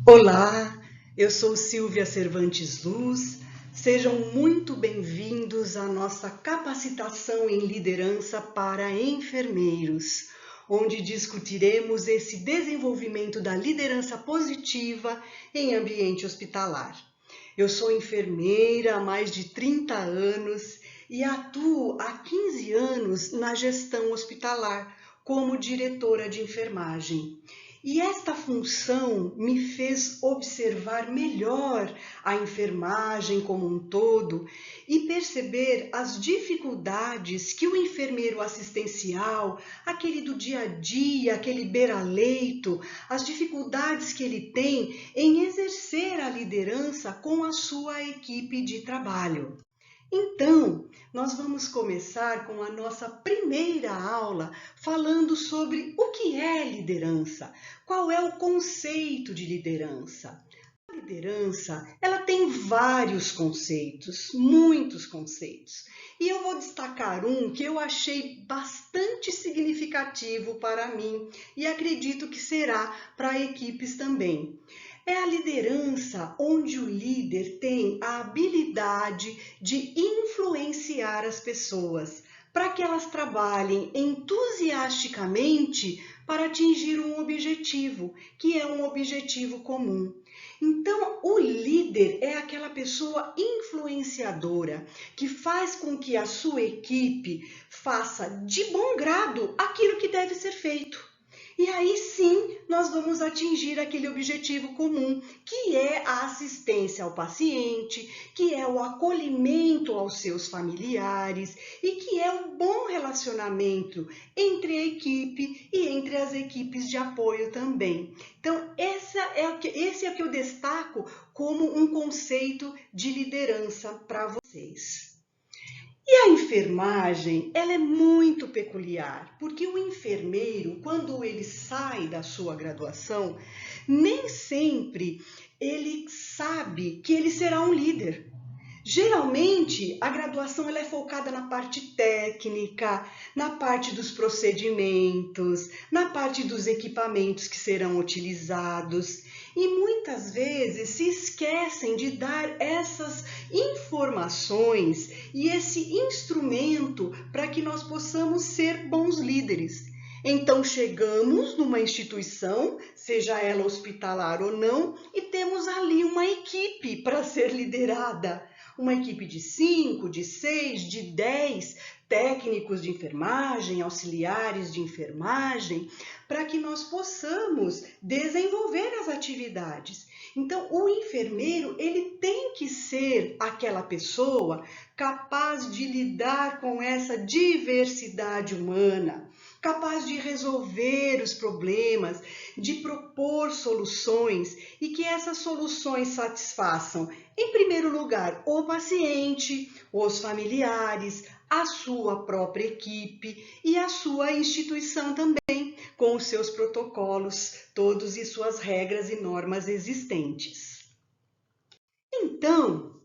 Olá, eu sou Silvia Cervantes Luz. Sejam muito bem-vindos à nossa capacitação em liderança para enfermeiros, onde discutiremos esse desenvolvimento da liderança positiva em ambiente hospitalar. Eu sou enfermeira há mais de 30 anos e atuo há 15 anos na gestão hospitalar como diretora de enfermagem. E esta função me fez observar melhor a enfermagem como um todo e perceber as dificuldades que o enfermeiro assistencial, aquele do dia a dia, aquele beira-leito, as dificuldades que ele tem em exercer a liderança com a sua equipe de trabalho. Então, nós vamos começar com a nossa primeira aula falando sobre o que é liderança, qual é o conceito de liderança. A liderança, ela tem vários conceitos, muitos conceitos. E eu vou destacar um que eu achei bastante significativo para mim e acredito que será para equipes também. É a liderança onde o líder tem a habilidade de influenciar as pessoas para que elas trabalhem entusiasticamente para atingir um objetivo, que é um objetivo comum. Então, o líder é aquela pessoa influenciadora que faz com que a sua equipe faça de bom grado aquilo que deve ser feito. E aí sim nós vamos atingir aquele objetivo comum, que é a assistência ao paciente, que é o acolhimento aos seus familiares e que é o bom relacionamento entre a equipe e entre as equipes de apoio também. Então, esse é o que eu destaco como um conceito de liderança para vocês. E a enfermagem, ela é muito peculiar, porque o enfermeiro, quando ele sai da sua graduação, nem sempre ele sabe que ele será um líder. Geralmente, a graduação ela é focada na parte técnica, na parte dos procedimentos, na parte dos equipamentos que serão utilizados e muitas vezes se esquecem de dar essas informações e esse instrumento para que nós possamos ser bons líderes. Então chegamos numa instituição, seja ela hospitalar ou não, e temos ali uma equipe para ser liderada. Uma equipe de 5, de 6, de 10 técnicos de enfermagem, auxiliares de enfermagem, para que nós possamos desenvolver as atividades. Então, o enfermeiro, ele tem que ser aquela pessoa capaz de lidar com essa diversidade humana, capaz de resolver os problemas, de propor soluções e que essas soluções satisfaçam, em primeiro lugar, o paciente, os familiares, a sua própria equipe e a sua instituição também, com os seus protocolos, todos e suas regras e normas existentes. Então,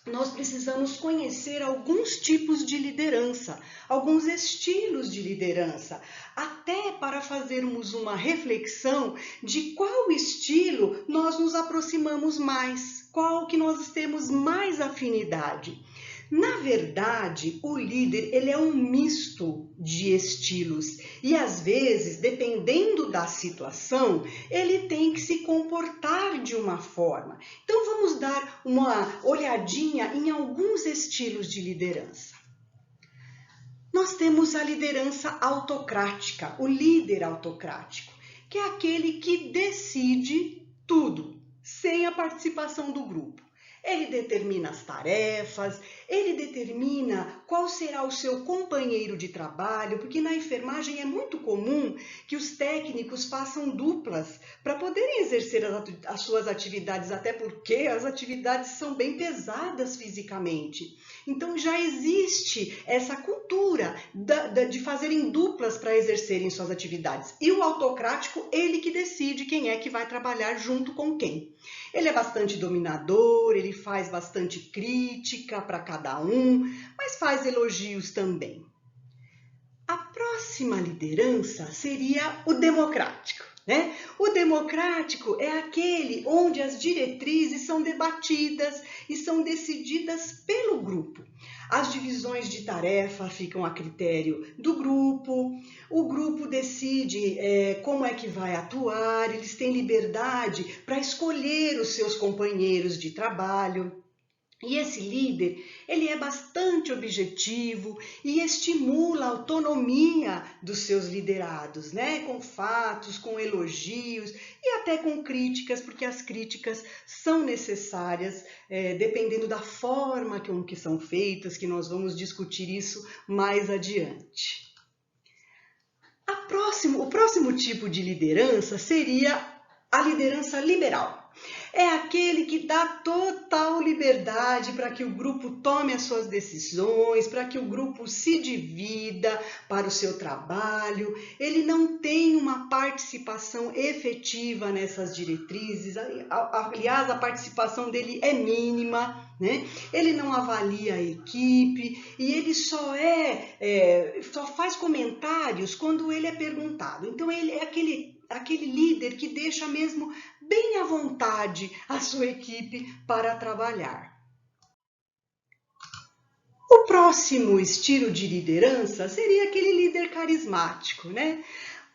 nós precisamos conhecer alguns tipos de liderança, alguns estilos de liderança, até para fazermos uma reflexão de qual estilo nós nos aproximamos mais, qual que nós temos mais afinidade. Na verdade, o líder ele é um misto de estilos e às vezes, dependendo da situação, ele tem que se comportar de uma forma. Então vamos dar uma olhadinha em alguns estilos de liderança. Nós temos a liderança autocrática, o líder autocrático, que é aquele que decide tudo, sem a participação do grupo. Ele determina as tarefas, ele determina qual será o seu companheiro de trabalho, porque na enfermagem é muito comum que os técnicos façam duplas para poderem exercer as suas atividades, até porque as atividades são bem pesadas fisicamente. Então já existe essa cultura de fazerem duplas para exercerem suas atividades. E o autocrático, ele que decide quem é que vai trabalhar junto com quem. Ele é bastante dominador, ele faz bastante crítica para cada um, mas faz elogios também. A próxima liderança seria o democrático. né? O democrático é aquele onde as diretrizes são debatidas e são decididas pelo grupo. As divisões de tarefa ficam a critério do grupo, o grupo decide como é que vai atuar, eles têm liberdade para escolher os seus companheiros de trabalho. E esse líder, ele é bastante objetivo e estimula a autonomia dos seus liderados, né? Com fatos, com elogios e até com críticas, porque as críticas são necessárias, dependendo da forma com que são feitas, que nós vamos discutir isso mais adiante. O próximo tipo de liderança seria a liderança liberal. É aquele que dá total liberdade para que o grupo tome as suas decisões, para que o grupo se divida para o seu trabalho. Ele não tem uma participação efetiva nessas diretrizes. Aliás, a participação dele é mínima, né? Ele não avalia a equipe e ele só faz comentários quando ele é perguntado. Então, ele é aquele líder que deixa mesmo bem à vontade a sua equipe para trabalhar. O próximo estilo de liderança seria aquele líder carismático, né?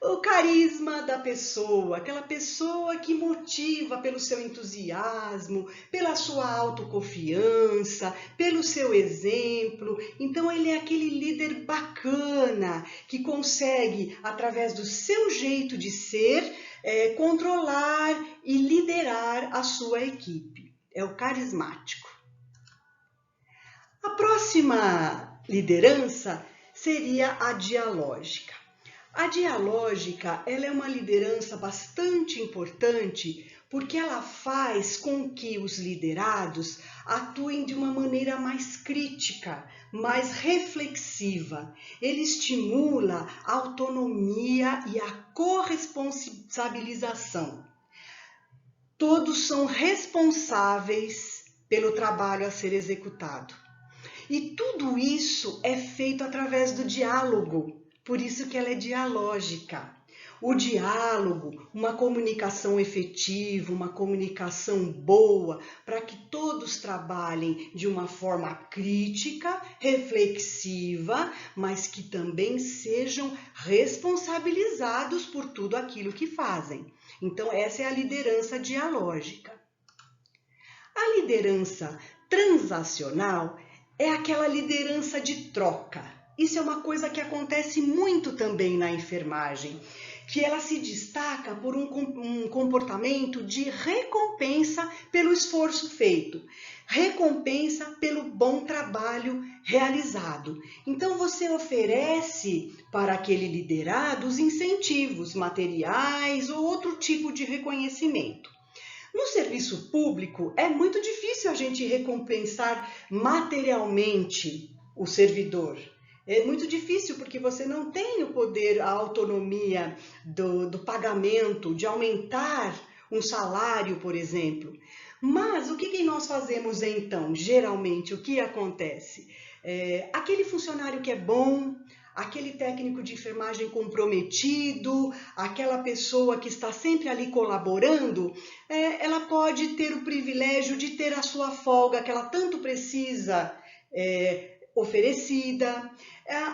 O carisma da pessoa, aquela pessoa que motiva pelo seu entusiasmo, pela sua autoconfiança, pelo seu exemplo. Então ele é aquele líder bacana que consegue, através do seu jeito de ser, controlar e liderar a sua equipe. É o carismático. A próxima liderança seria a dialógica. A dialógica, ela é uma liderança bastante importante porque ela faz com que os liderados atuem de uma maneira mais crítica, mais reflexiva. Ele estimula a autonomia e a corresponsabilização. Todos são responsáveis pelo trabalho a ser executado. E tudo isso é feito através do diálogo. Por isso que ela é dialógica. O diálogo, uma comunicação efetiva, uma comunicação boa, para que todos trabalhem de uma forma crítica, reflexiva, mas que também sejam responsabilizados por tudo aquilo que fazem. Então, essa é a liderança dialógica. A liderança transacional é aquela liderança de troca. Isso é uma coisa que acontece muito também na enfermagem, que ela se destaca por um comportamento de recompensa pelo esforço feito, recompensa pelo bom trabalho realizado. Então você oferece para aquele liderado os incentivos materiais ou outro tipo de reconhecimento. No serviço público, é muito difícil a gente recompensar materialmente o servidor. É muito difícil porque você não tem o poder, a autonomia do pagamento, de aumentar um salário, por exemplo. Mas o que nós fazemos então? Geralmente, o que acontece? Aquele funcionário que é bom, aquele técnico de enfermagem comprometido, aquela pessoa que está sempre ali colaborando, ela pode ter o privilégio de ter a sua folga que ela tanto precisa oferecida,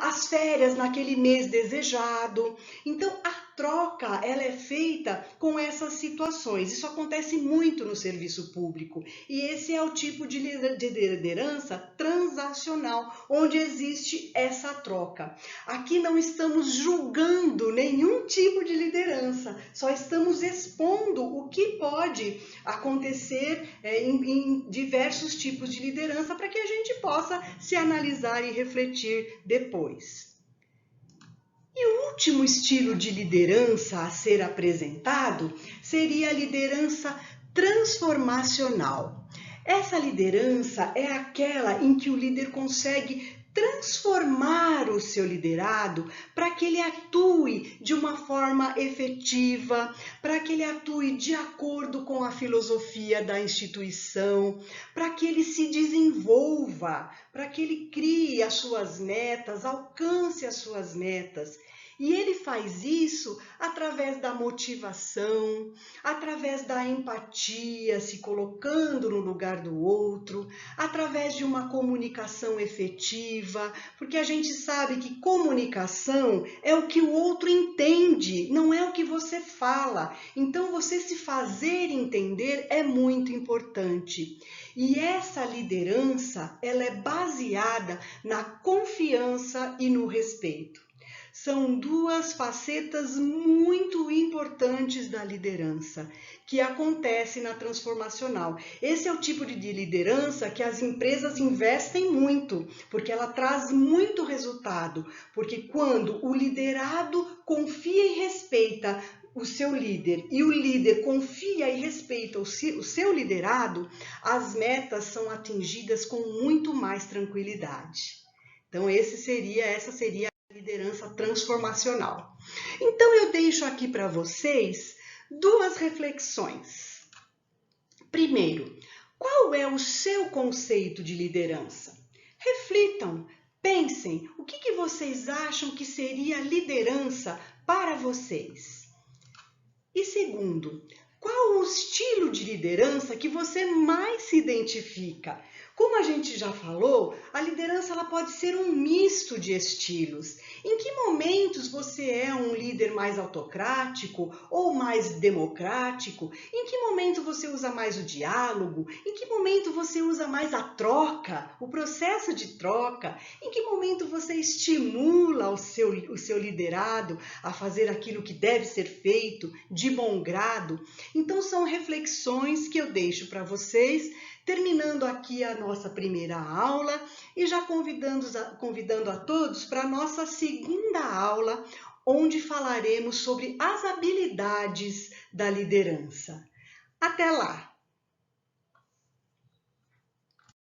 as férias naquele mês desejado. Então, a troca ela é feita com essas situações. Isso acontece muito no serviço público. E esse é o tipo de liderança transacional, onde existe essa troca. Aqui não estamos julgando nenhum tipo de liderança, só estamos expondo o que pode acontecer em diversos tipos de liderança para que a gente possa se analisar e refletir depois. E o último estilo de liderança a ser apresentado seria a liderança transformacional. Essa liderança é aquela em que o líder consegue transformar o seu liderado para que ele atue de uma forma efetiva, para que ele atue de acordo com a filosofia da instituição, para que ele se desenvolva, para que ele crie as suas metas, alcance as suas metas. E ele faz isso através da motivação, através da empatia, se colocando no lugar do outro, através de uma comunicação efetiva, porque a gente sabe que comunicação é o que o outro entende, não é o que você fala. Então, você se fazer entender é muito importante. E essa liderança, ela é baseada na confiança e no respeito. São duas facetas muito importantes da liderança que acontece na transformacional. Esse é o tipo de liderança que as empresas investem muito, porque ela traz muito resultado. Porque quando o liderado confia e respeita o seu líder e o líder confia e respeita o seu liderado, as metas são atingidas com muito mais tranquilidade. Então, essa seria a liderança transformacional. Então, eu deixo aqui para vocês duas reflexões. Primeiro, qual é o seu conceito de liderança? Reflitam, pensem, o que vocês acham que seria liderança para vocês? E segundo, qual o estilo de liderança que você mais se identifica? Como a gente já falou, a liderança ela pode ser um misto de estilos. Em que momentos você é um líder mais autocrático ou mais democrático? Em que momento você usa mais o diálogo? Em que momento você usa mais a troca, o processo de troca? Em que momento você estimula o seu liderado a fazer aquilo que deve ser feito de bom grado? Então, são reflexões que eu deixo para vocês, terminando aqui a nossa primeira aula e já convidando a todos para a nossa segunda aula, onde falaremos sobre as habilidades da liderança. Até lá!